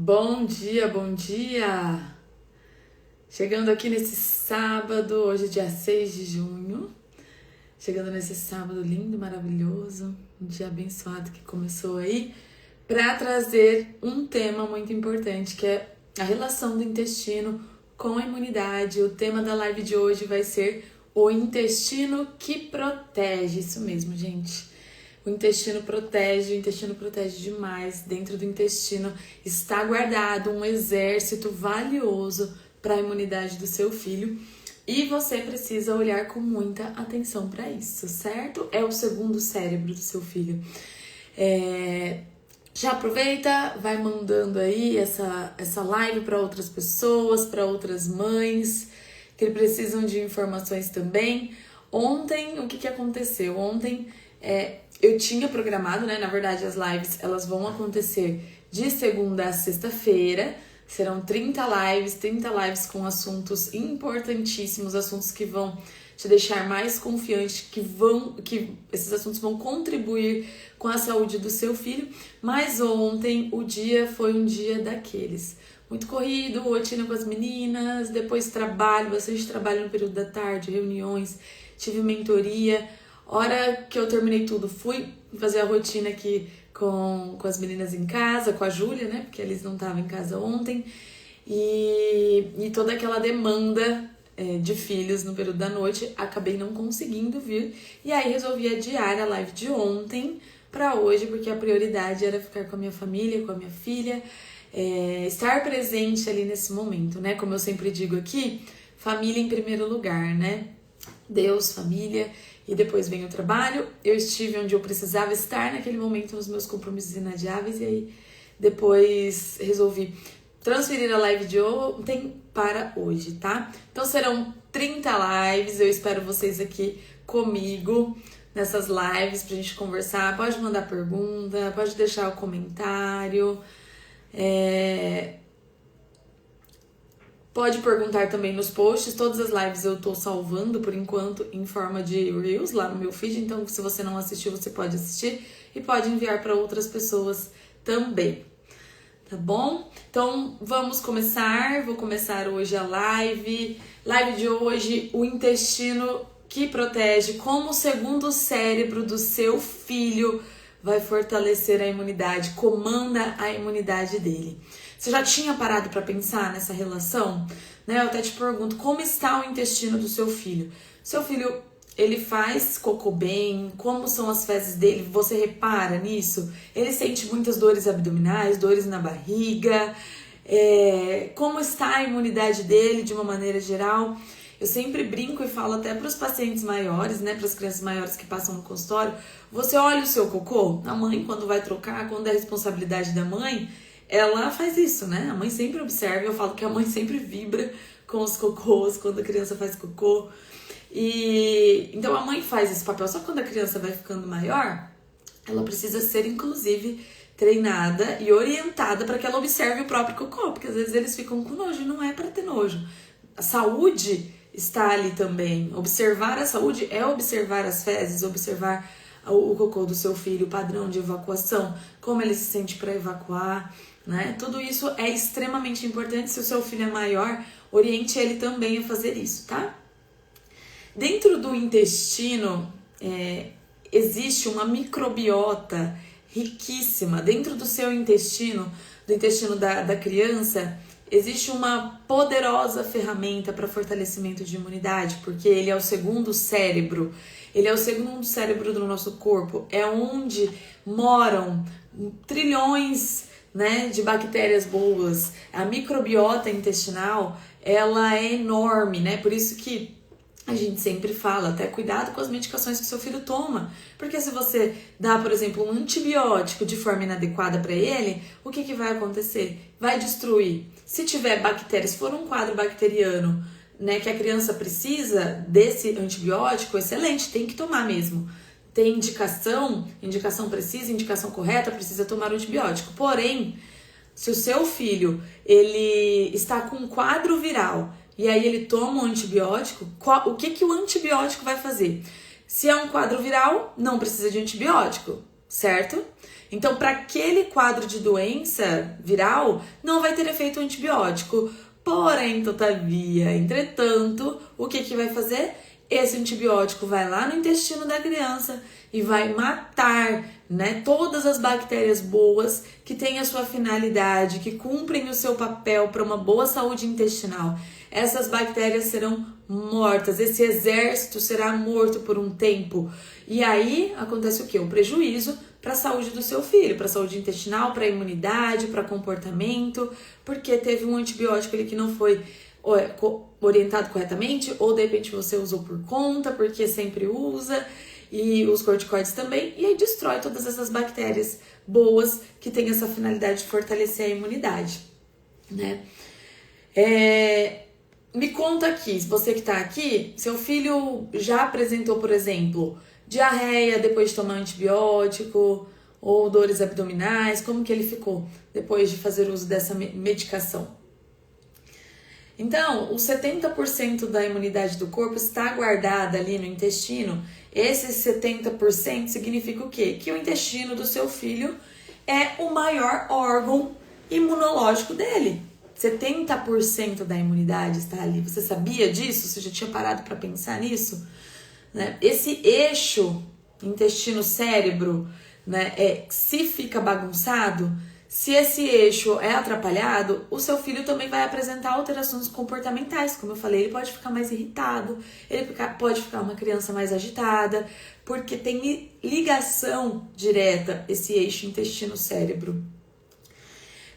Bom dia, bom dia! Chegando aqui nesse sábado, hoje é dia 6 de junho. Chegando nesse sábado lindo, maravilhoso, um dia abençoado que começou aí, para trazer um tema muito importante, que é a relação do intestino com a imunidade. O tema da live de hoje vai ser o intestino que protege. Isso mesmo, gente. O intestino protege demais. Dentro do intestino está guardado um exército valioso para a imunidade do seu filho. E você precisa olhar com muita atenção para isso, certo? É o segundo cérebro do seu filho. Já aproveita, vai mandando aí essa live para outras pessoas, para outras mães que precisam de informações também. Ontem, o que aconteceu? Ontem eu tinha programado, né? Na verdade, as lives elas vão acontecer de segunda a sexta-feira. Serão 30 lives com assuntos importantíssimos, assuntos que vão te deixar mais confiante, que esses assuntos vão contribuir com a saúde do seu filho. Mas ontem o dia foi um dia daqueles. Muito corrido, rotina com as meninas, depois bastante trabalho no período da tarde, reuniões, tive mentoria. Hora que eu terminei tudo, fui fazer a rotina aqui com as meninas em casa, com a Júlia, né? Porque eles não estavam em casa ontem. E toda aquela demanda de filhos no período da noite, acabei não conseguindo vir. E aí resolvi adiar a live de ontem para hoje, porque a prioridade era ficar com a minha família, com a minha filha, estar presente ali nesse momento, né? Como eu sempre digo aqui, família em primeiro lugar, né? Deus, família, e depois vem o trabalho. Eu estive onde eu precisava estar naquele momento nos meus compromissos inadiáveis, e aí depois resolvi transferir a live de ontem para hoje, tá? Então serão 30 lives, eu espero vocês aqui comigo nessas lives pra gente conversar. Pode mandar pergunta, pode deixar o comentário, pode perguntar também nos posts. Todas as lives eu tô salvando por enquanto em forma de Reels lá no meu feed, então se você não assistiu, você pode assistir e pode enviar para outras pessoas também, tá bom? Então vamos começar, vou começar hoje a live de hoje, o intestino que protege, como o segundo cérebro do seu filho vai fortalecer a imunidade, comanda a imunidade dele. Você já tinha parado para pensar nessa relação? Né? Eu até te pergunto, como está o intestino do seu filho? Seu filho, ele faz cocô bem? Como são as fezes dele? Você repara nisso? Ele sente muitas dores abdominais, dores na barriga? Como está a imunidade dele de uma maneira geral? Eu sempre brinco e falo até para os pacientes maiores, né, para as crianças maiores que passam no consultório, você olha o seu cocô? A mãe, quando vai trocar, quando é responsabilidade da mãe, ela faz isso, né? A mãe sempre observa, eu falo que a mãe sempre vibra com os cocôs quando a criança faz cocô. Então a mãe faz esse papel, só que quando a criança vai ficando maior, ela precisa ser, inclusive, treinada e orientada para que ela observe o próprio cocô, porque às vezes eles ficam com nojo e não é para ter nojo. A saúde está ali também. Observar a saúde é observar as fezes, observar o cocô do seu filho, o padrão de evacuação, como ele se sente para evacuar, né? Tudo isso é extremamente importante. Se o seu filho é maior, oriente ele também a fazer isso, tá? Dentro do intestino existe uma microbiota riquíssima. Dentro do seu intestino, do intestino da criança, existe uma poderosa ferramenta para fortalecimento de imunidade, porque ele é o segundo cérebro. Ele é o segundo cérebro do nosso corpo. É onde moram trilhões, né, de bactérias boas. A microbiota intestinal, ela é enorme, né? Por isso que a gente sempre fala, até cuidado com as medicações que seu filho toma. Porque se você dá, por exemplo, um antibiótico de forma inadequada para ele, o que vai acontecer? Vai destruir. Se tiver bactérias, se for um quadro bacteriano, né, que a criança precisa desse antibiótico, excelente, tem que tomar mesmo. Tem indicação precisa, indicação correta, precisa tomar o antibiótico. Porém, se o seu filho ele está com um quadro viral e aí ele toma um antibiótico, o que o antibiótico vai fazer? Se é um quadro viral, não precisa de antibiótico, certo? Então, para aquele quadro de doença viral, não vai ter efeito antibiótico. Porém, todavia, entretanto, o que vai fazer? Esse antibiótico vai lá no intestino da criança e vai matar, né, todas as bactérias boas que têm a sua finalidade, que cumprem o seu papel para uma boa saúde intestinal. Essas bactérias serão mortas, esse exército será morto por um tempo. E aí acontece o quê? Um prejuízo para a saúde do seu filho, para a saúde intestinal, para a imunidade, para comportamento, porque teve um antibiótico ali que não foi orientado corretamente, ou de repente você usou por conta, porque sempre usa, e os corticoides também, e aí destrói todas essas bactérias boas que têm essa finalidade de fortalecer a imunidade, né? Me conta aqui, você que tá aqui, seu filho já apresentou, por exemplo, diarreia depois de tomar antibiótico, ou dores abdominais, como que ele ficou depois de fazer uso dessa medicação? Então, os 70% da imunidade do corpo está guardada ali no intestino. Esses 70% significa o quê? Que o intestino do seu filho é o maior órgão imunológico dele. 70% da imunidade está ali. Você sabia disso? Você já tinha parado para pensar nisso? Né? Esse eixo intestino-cérebro, né, se fica bagunçado, se esse eixo é atrapalhado, o seu filho também vai apresentar alterações comportamentais. Como eu falei, ele pode ficar mais irritado, ele pode ficar uma criança mais agitada, porque tem ligação direta esse eixo intestino-cérebro.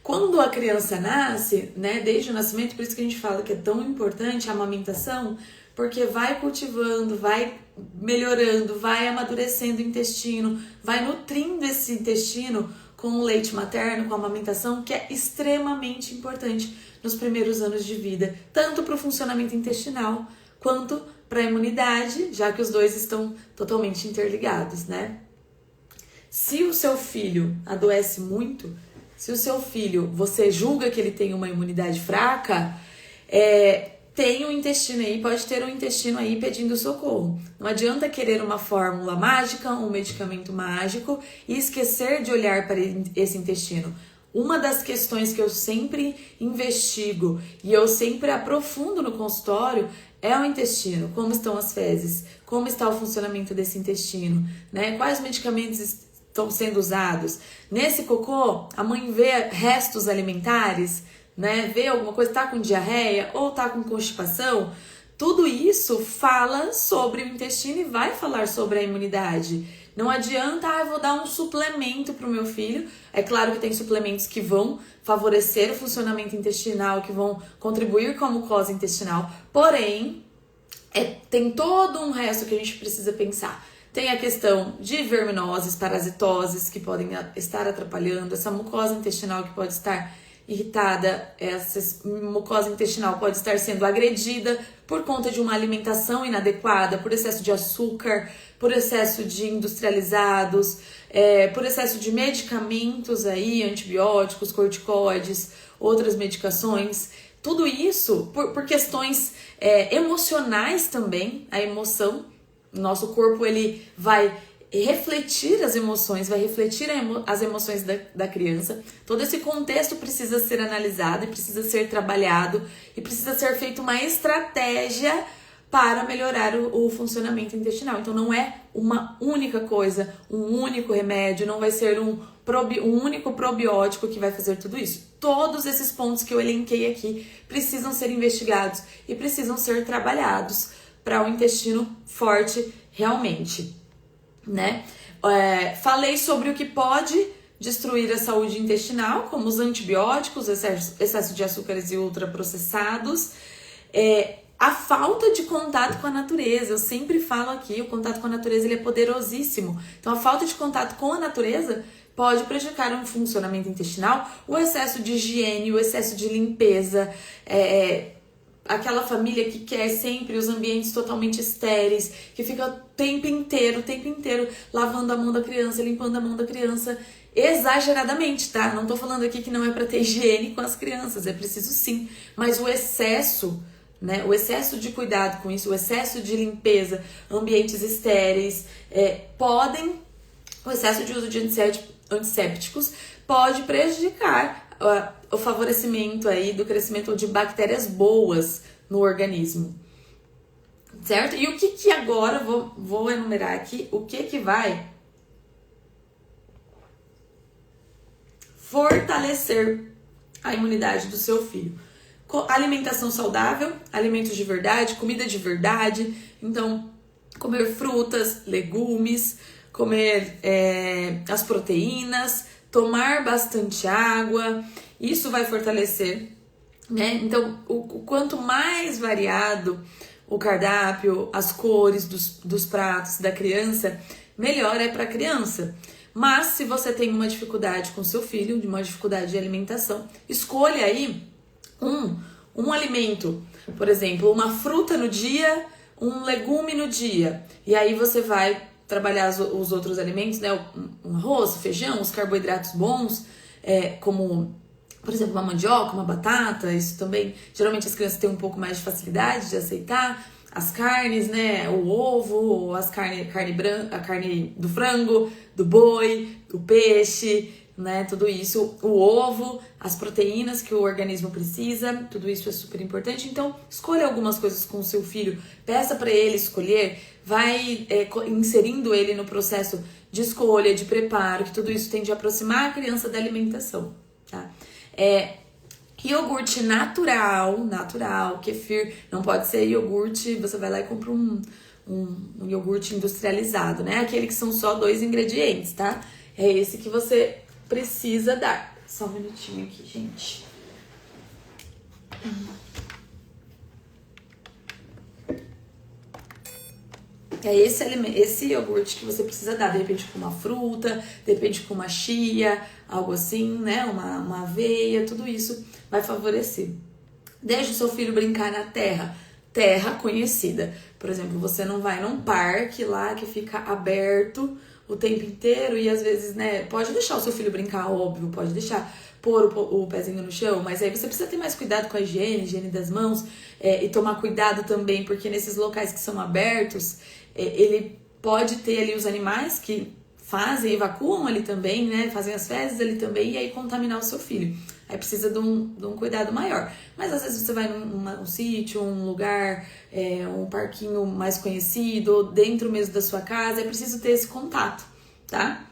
Quando a criança nasce, né, desde o nascimento, por isso que a gente fala que é tão importante a amamentação, porque vai cultivando, vai melhorando, vai amadurecendo o intestino, vai nutrindo esse intestino com o leite materno, com a amamentação, que é extremamente importante nos primeiros anos de vida, tanto para o funcionamento intestinal quanto para a imunidade, já que os dois estão totalmente interligados, né? Se o seu filho adoece muito, se o seu filho, você julga que ele tem uma imunidade fraca, tem um intestino aí, pode ter um intestino aí pedindo socorro. Não adianta querer uma fórmula mágica, um medicamento mágico e esquecer de olhar para esse intestino. Uma das questões que eu sempre investigo e eu sempre aprofundo no consultório é o intestino. Como estão as fezes? Como está o funcionamento desse intestino? Né? Quais medicamentos estão sendo usados? Nesse cocô, a mãe vê restos alimentares, né? Vê alguma coisa, tá com diarreia ou tá com constipação, tudo isso fala sobre o intestino e vai falar sobre a imunidade. Não adianta, eu vou dar um suplemento pro meu filho. É claro que tem suplementos que vão favorecer o funcionamento intestinal, que vão contribuir com a mucosa intestinal, porém, tem todo um resto que a gente precisa pensar. Tem a questão de verminoses, parasitoses que podem estar atrapalhando, essa mucosa intestinal que pode estar irritada, essa mucosa intestinal pode estar sendo agredida por conta de uma alimentação inadequada, por excesso de açúcar, por excesso de industrializados, por excesso de medicamentos aí, antibióticos, corticoides, outras medicações. Tudo isso por questões emocionais também, a emoção. Nosso corpo ele vai refletir as emoções, vai refletir as emoções da criança. Todo esse contexto precisa ser analisado e precisa ser trabalhado e precisa ser feita uma estratégia para melhorar o funcionamento intestinal. Então não é uma única coisa, um único remédio, não vai ser um único probiótico que vai fazer tudo isso. Todos esses pontos que eu elenquei aqui precisam ser investigados e precisam ser trabalhados para o intestino forte realmente, né? Falei sobre o que pode destruir a saúde intestinal, como os antibióticos, excesso de açúcares e ultraprocessados, a falta de contato com a natureza. Eu sempre falo aqui, o contato com a natureza ele é poderosíssimo. Então a falta de contato com a natureza pode prejudicar o funcionamento intestinal, o excesso de higiene, o excesso de limpeza, aquela família que quer sempre os ambientes totalmente estéreis, que fica o tempo inteiro lavando a mão da criança, limpando a mão da criança, exageradamente, tá? Não tô falando aqui que não é para ter higiene com as crianças, é preciso sim, mas o excesso, né? O excesso de cuidado com isso, o excesso de limpeza, ambientes estéreis, o excesso de uso de antissépticos, pode prejudicar o favorecimento aí do crescimento de bactérias boas no organismo, certo? E o que agora, vou enumerar aqui, o que vai fortalecer a imunidade do seu filho. Alimentação saudável, alimentos de verdade, comida de verdade. Então, comer frutas, legumes, comer as proteínas, tomar bastante água. Isso vai fortalecer, né? Então, o quanto mais variado o cardápio, as cores dos pratos da criança, melhor é para a criança. Mas se você tem uma dificuldade com seu filho, uma dificuldade de alimentação, escolha aí um alimento, por exemplo, uma fruta no dia, um legume no dia. E aí você vai trabalhar os outros alimentos, né? O arroz, o feijão, os carboidratos bons, como, por exemplo, uma mandioca, uma batata. Isso também, geralmente as crianças têm um pouco mais de facilidade de aceitar. As carnes, né? O ovo, a carne do frango, do boi, do peixe, né? Tudo isso, o ovo, as proteínas que o organismo precisa, tudo isso é super importante. Então, escolha algumas coisas com o seu filho, peça para ele escolher, vai inserindo ele no processo de escolha, de preparo, que tudo isso tende a aproximar a criança da alimentação, tá? Iogurte natural, kefir, não pode ser iogurte, você vai lá e compra um iogurte industrializado, né? Aquele que são só 2 ingredientes, tá? É esse que você precisa dar. Só um minutinho aqui, gente. É esse iogurte que você precisa dar, de repente com uma fruta, de repente com uma chia, algo assim, né? Uma aveia, tudo isso vai favorecer. Deixe o seu filho brincar na terra conhecida. Por exemplo, você não vai num parque lá que fica aberto o tempo inteiro e às vezes, né, pode deixar o seu filho brincar, óbvio, pode deixar pôr o pezinho no chão, mas aí você precisa ter mais cuidado com a higiene das mãos e tomar cuidado também, porque nesses locais que são abertos, ele pode ter ali os animais que evacuam ali também, né, fazem as fezes ali também e aí contaminar o seu filho. Aí precisa de um cuidado maior. Mas às vezes você vai num sítio, um lugar, um parquinho mais conhecido, ou dentro mesmo da sua casa, é preciso ter esse contato, tá?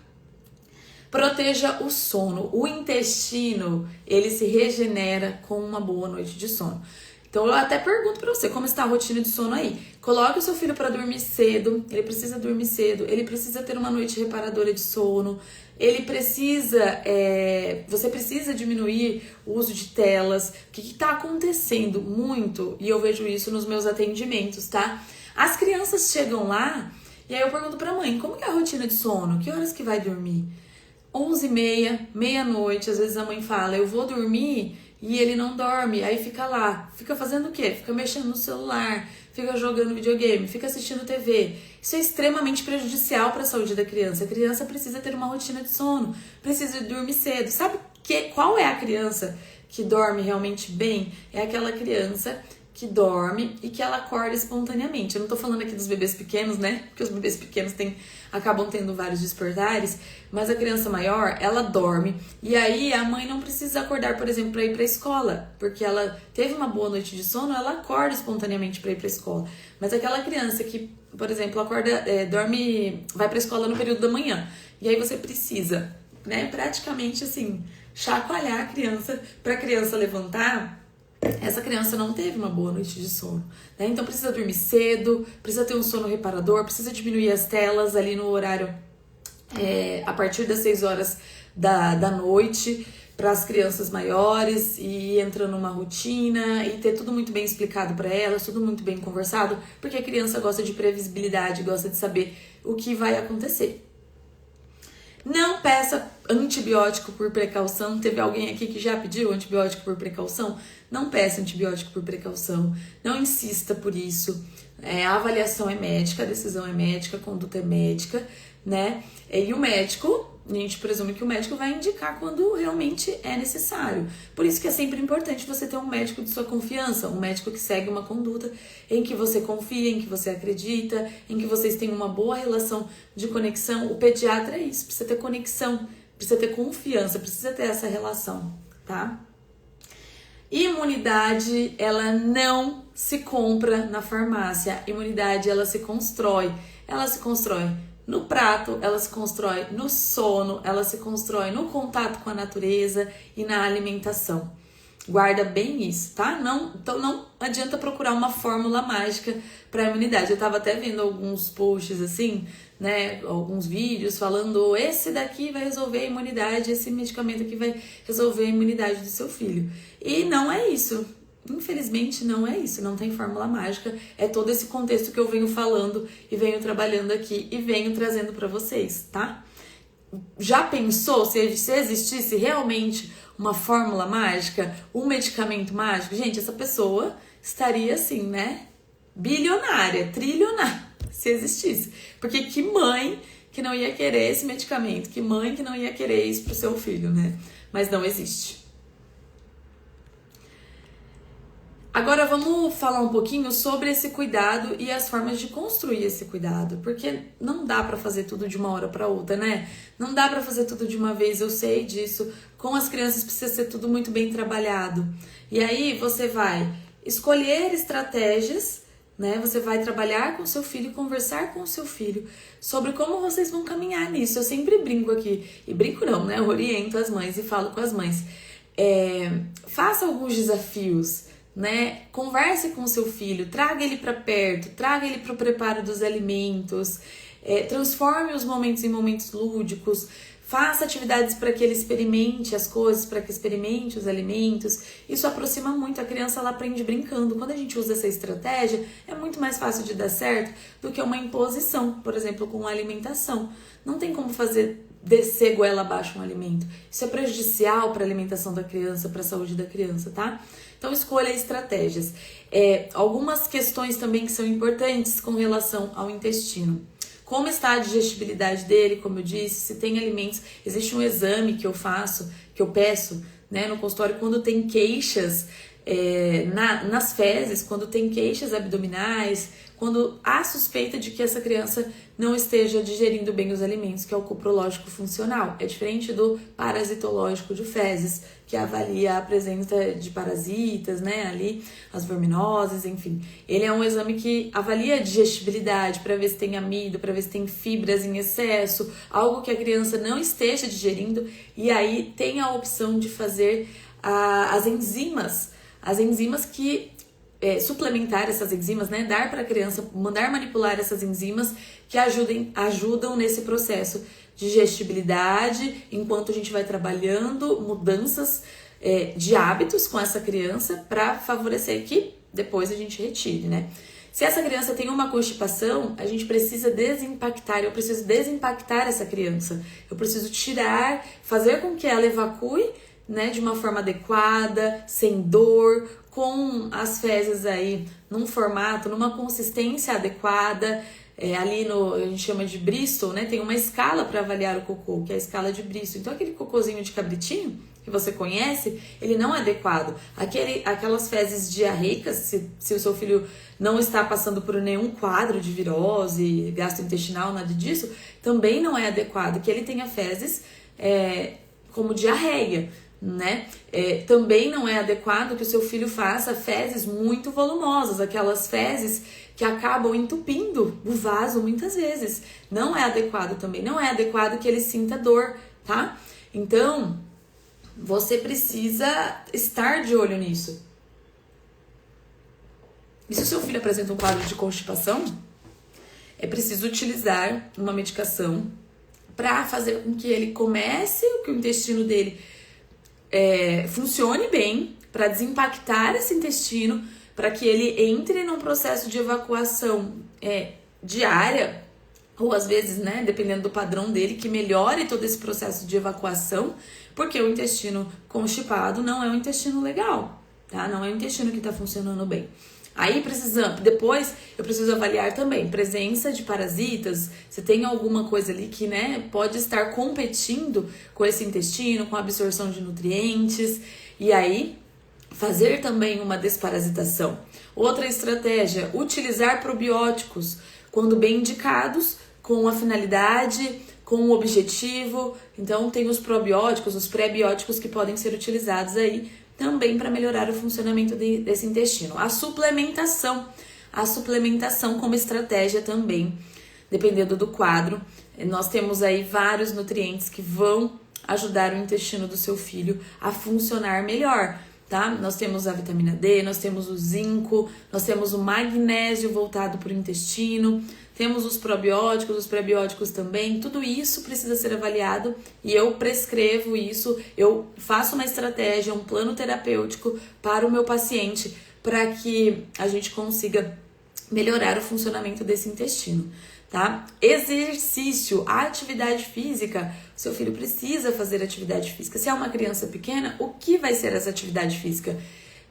Proteja o sono. O intestino, ele se regenera com uma boa noite de sono. Então eu até pergunto pra você, como está a rotina de sono aí? Coloque o seu filho para dormir cedo, ele precisa dormir cedo, ele precisa ter uma noite reparadora de sono, você precisa diminuir o uso de telas. O que está acontecendo muito, e eu vejo isso nos meus atendimentos, tá? As crianças chegam lá, e aí eu pergunto pra mãe, como que é a rotina de sono? Que horas que vai dormir? 11h30, meia-noite, às vezes a mãe fala, eu vou dormir, e ele não dorme, aí fica lá, fica fazendo o quê? Fica mexendo no celular, fica jogando videogame, fica assistindo TV. Isso é extremamente prejudicial para a saúde da criança. A criança precisa ter uma rotina de sono, precisa dormir cedo. Sabe qual é a criança que dorme realmente bem? É aquela criança que dorme e que ela acorda espontaneamente. Eu não tô falando aqui dos bebês pequenos, né? Porque os bebês pequenos acabam tendo vários despertares, mas a criança maior, ela dorme. E aí a mãe não precisa acordar, por exemplo, para ir para a escola, porque ela teve uma boa noite de sono, ela acorda espontaneamente para ir para a escola. Mas aquela criança que, por exemplo, acorda, dorme, vai para a escola no período da manhã, e aí você precisa, né, praticamente assim, chacoalhar a criança para a criança levantar. Essa criança não teve uma boa noite de sono, né? Então precisa dormir cedo, precisa ter um sono reparador, precisa diminuir as telas ali no horário a partir das 6 horas da noite para as crianças maiores, e ir entrando numa rotina e ter tudo muito bem explicado para elas, tudo muito bem conversado, porque a criança gosta de previsibilidade, gosta de saber o que vai acontecer. Não peça antibiótico por precaução. Teve alguém aqui que já pediu antibiótico por precaução? Não peça antibiótico por precaução. Não insista por isso. A avaliação é médica, a decisão é médica, a conduta é médica, né? E o médico, a gente presume que o médico vai indicar quando realmente é necessário. Por isso que é sempre importante você ter um médico de sua confiança, um médico que segue uma conduta em que você confia, em que você acredita, em que vocês têm uma boa relação de conexão. O pediatra é isso, precisa ter conexão, precisa ter confiança, precisa ter essa relação, tá? Imunidade, ela não se compra na farmácia. Imunidade, ela se constrói. Ela se constrói no prato, ela se constrói no sono, ela se constrói no contato com a natureza e na alimentação. Guarda bem isso, tá? Então não adianta procurar uma fórmula mágica para imunidade. Eu tava até vendo alguns posts assim, né? Alguns vídeos falando: esse daqui vai resolver a imunidade, esse medicamento aqui vai resolver a imunidade do seu filho. E não é isso. Infelizmente não é isso, não tem fórmula mágica, é todo esse contexto que eu venho falando e venho trabalhando aqui e venho trazendo para vocês, tá? Já pensou se existisse realmente uma fórmula mágica, um medicamento mágico? Gente, essa pessoa estaria assim, né? Bilionária, trilionária, se existisse. Porque que mãe que não ia querer esse medicamento? Que mãe que não ia querer isso pro seu filho, né? Mas não existe. Agora vamos falar um pouquinho sobre esse cuidado e as formas de construir esse cuidado, porque não dá pra fazer tudo de uma hora pra outra, né? Não dá pra fazer tudo de uma vez, eu sei disso. Com as crianças precisa ser tudo muito bem trabalhado. E aí você vai escolher estratégias, né? Você vai trabalhar com seu filho, conversar com o seu filho sobre como vocês vão caminhar nisso. Eu sempre brinco aqui, e brinco não, né? Eu oriento as mães e falo com as mães. Faça alguns desafios, né? Converse com o seu filho, traga ele para perto, traga ele para o preparo dos alimentos, transforme os momentos em momentos lúdicos, faça atividades para que ele experimente as coisas, para que experimente os alimentos. Isso aproxima muito, a criança ela aprende brincando. Quando a gente usa essa estratégia, é muito mais fácil de dar certo do que uma imposição, por exemplo, com a alimentação. Não tem como fazer descer goela abaixo um alimento. Isso é prejudicial para a alimentação da criança, para a saúde da criança, tá? Então escolha estratégias. Algumas questões também que são importantes com relação ao intestino. Como está a digestibilidade dele, como eu disse, se tem alimentos. Existe um exame que eu faço, que eu peço, né, no consultório, quando tem queixas nas fezes, quando tem queixas abdominais, quando há suspeita de que essa criança não esteja digerindo bem os alimentos, que é o coprológico funcional. É diferente do parasitológico de fezes, que avalia a presença de parasitas, né, ali, as verminoses, enfim. Ele é um exame que avalia a digestibilidade para ver se tem amido, para ver se tem fibras em excesso, algo que a criança não esteja digerindo, e aí tem a opção de fazer as enzimas que suplementar essas enzimas, né? Dar para a criança, mandar manipular essas enzimas que ajudam nesse processo de digestibilidade, enquanto a gente vai trabalhando mudanças de hábitos com essa criança para favorecer que depois a gente retire, né? Se essa criança tem uma constipação, a gente precisa eu preciso desimpactar essa criança. Eu preciso tirar, fazer com que ela evacue, né, de uma forma adequada, sem dor, com as fezes aí num formato, numa consistência adequada. Ali a gente chama de Bristol, né? Tem uma escala para avaliar o cocô, que é a escala de Bristol. Então aquele cocôzinho de cabritinho que você conhece, ele não é adequado. Aquelas fezes diarreicas, se o seu filho não está passando por nenhum quadro de virose gastrointestinal, nada disso, também não é adequado que ele tenha fezes como diarreia, né? Também não é adequado que o seu filho faça fezes muito volumosas, aquelas fezes que acabam entupindo o vaso muitas vezes. Não é adequado também, não é adequado que ele sinta dor, tá? Então, você precisa estar de olho nisso. E se o seu filho apresenta um quadro de constipação, é preciso utilizar uma medicação para fazer com que ele comece, que o intestino dele funcione bem, para desimpactar esse intestino, para que ele entre num processo de evacuação diária, ou às vezes, né, dependendo do padrão dele, que melhore todo esse processo de evacuação, porque o intestino constipado não é um intestino legal, tá? Não é um intestino que está funcionando bem. Aí depois eu preciso avaliar também presença de parasitas, se tem alguma coisa ali que, né, pode estar competindo com esse intestino, com a absorção de nutrientes, e aí fazer também uma desparasitação. Outra estratégia, utilizar probióticos quando bem indicados, com a finalidade, com um objetivo. Então tem os probióticos, os pré-bióticos que podem ser utilizados aí também para melhorar o funcionamento desse intestino. A suplementação como estratégia também, dependendo do quadro. Nós temos aí vários nutrientes que vão ajudar o intestino do seu filho a funcionar melhor, tá? Nós temos a vitamina D, nós temos o zinco, nós temos o magnésio voltado para o intestino, temos os probióticos, os prebióticos também. Tudo isso precisa ser avaliado e eu prescrevo isso, eu faço uma estratégia, um plano terapêutico para o meu paciente, para que a gente consiga melhorar o funcionamento desse intestino, tá? Exercício, atividade física. O seu filho precisa fazer atividade física. Se é uma criança pequena, o que vai ser essa atividade física?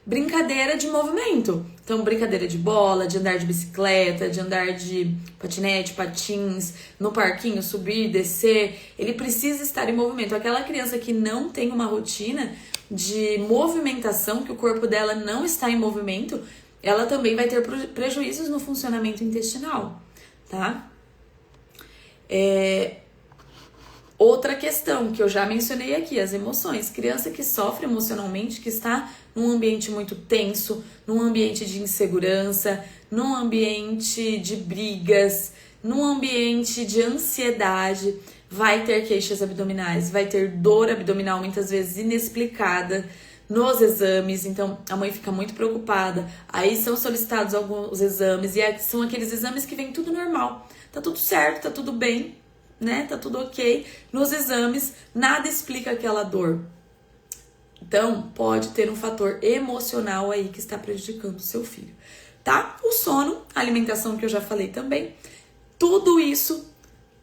Brincadeira de movimento. Então, brincadeira de bola, de andar de bicicleta, de andar de patinete, patins, no parquinho, subir, descer. Ele precisa estar em movimento. Aquela criança que não tem uma rotina de movimentação, que o corpo dela não está em movimento, ela também vai ter prejuízos no funcionamento intestinal, tá? Outra questão que eu já mencionei aqui, as emoções. Criança que sofre emocionalmente, que está num ambiente muito tenso, num ambiente de insegurança, num ambiente de brigas, num ambiente de ansiedade, vai ter queixas abdominais, vai ter dor abdominal muitas vezes inexplicada nos exames. Então a mãe fica muito preocupada, aí são solicitados alguns exames e são aqueles exames que vem tudo normal, tá tudo certo, tá tudo bem, né? Tá tudo ok. Nos exames nada explica aquela dor. Então pode ter um fator emocional aí que está prejudicando o seu filho, tá? O sono, a alimentação que eu já falei também, tudo isso,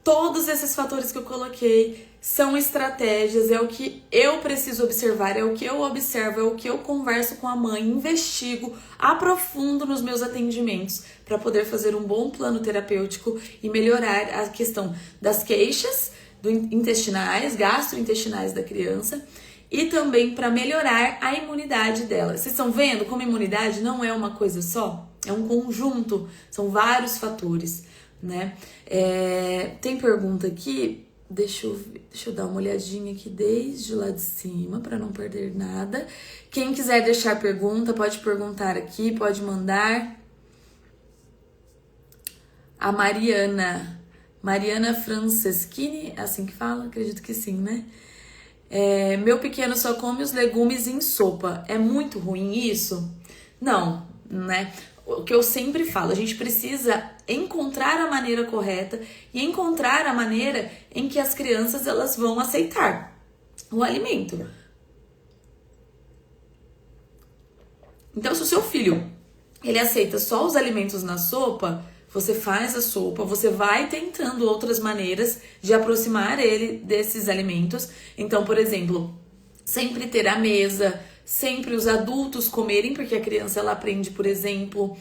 todos esses fatores que eu coloquei são estratégias, é o que eu preciso observar, é o que eu observo, é o que eu converso com a mãe, investigo, aprofundo nos meus atendimentos para poder fazer um bom plano terapêutico e melhorar a questão das queixas intestinais, gastrointestinais da criança e também para melhorar a imunidade dela. Vocês estão vendo como imunidade não é uma coisa só? É um conjunto, são vários fatores, né? Tem pergunta aqui. Deixa eu dar uma olhadinha aqui desde lá de cima para não perder nada. Quem quiser deixar pergunta, pode perguntar aqui, pode mandar. A Mariana Franceschini, é assim que fala? Acredito que sim, né? Meu pequeno só come os legumes em sopa. É muito ruim isso? Não, né? O que eu sempre falo, a gente precisa encontrar a maneira correta e encontrar a maneira em que as crianças elas vão aceitar o alimento. Então, se o seu filho ele aceita só os alimentos na sopa, você faz a sopa, você vai tentando outras maneiras de aproximar ele desses alimentos. Então, por exemplo, sempre ter a mesa, sempre os adultos comerem, porque a criança ela aprende, por exemplo,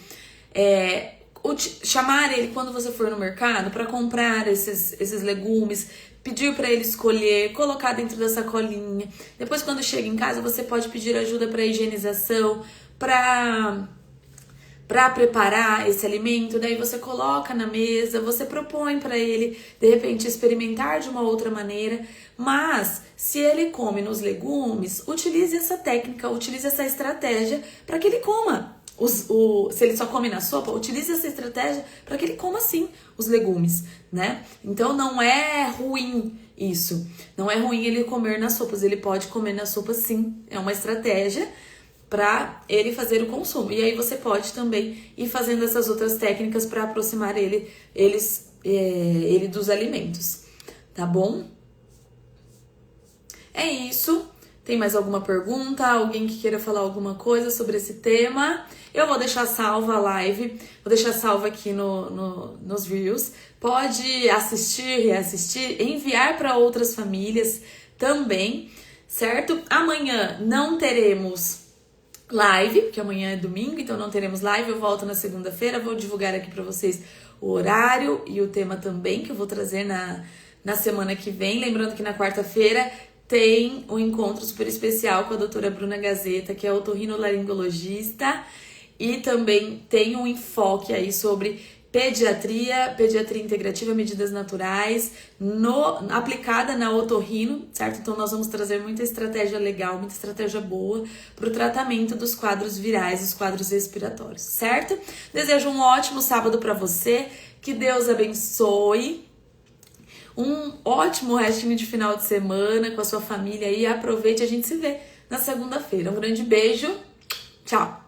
chamar ele quando você for no mercado para comprar esses legumes, pedir para ele escolher, colocar dentro da sacolinha. Depois, quando chega em casa, você pode pedir ajuda para higienização, para preparar esse alimento. Daí você coloca na mesa, você propõe para ele, de repente, experimentar de uma outra maneira. Mas, se ele come nos legumes, utilize essa técnica, utilize essa estratégia para que ele coma. Se ele só come na sopa, utilize essa estratégia para que ele coma sim os legumes, né? Então não é ruim isso. Não é ruim ele comer nas sopas. Ele pode comer na sopa sim. É uma estratégia para ele fazer o consumo. E aí você pode também ir fazendo essas outras técnicas para aproximar ele dos alimentos. Tá bom? É isso. Tem mais alguma pergunta? Alguém que queira falar alguma coisa sobre esse tema? Eu vou deixar salva a live, vou deixar salva aqui nos Reels. Pode assistir, reassistir, enviar para outras famílias também, certo? Amanhã não teremos live, porque amanhã é domingo, então não teremos live. Eu volto na segunda-feira, vou divulgar aqui para vocês o horário e o tema também, que eu vou trazer na semana que vem. Lembrando que na quarta-feira tem um encontro super especial com a doutora Bruna Gazeta, que é otorrinolaringologista, e também tem um enfoque aí sobre pediatria integrativa, medidas naturais, aplicada na otorrino, certo? Então nós vamos trazer muita estratégia legal, muita estratégia boa para o tratamento dos quadros virais, dos quadros respiratórios, certo? Desejo um ótimo sábado para você, que Deus abençoe, um ótimo restinho de final de semana com a sua família aí, aproveite, a gente se vê na segunda-feira. Um grande beijo, tchau!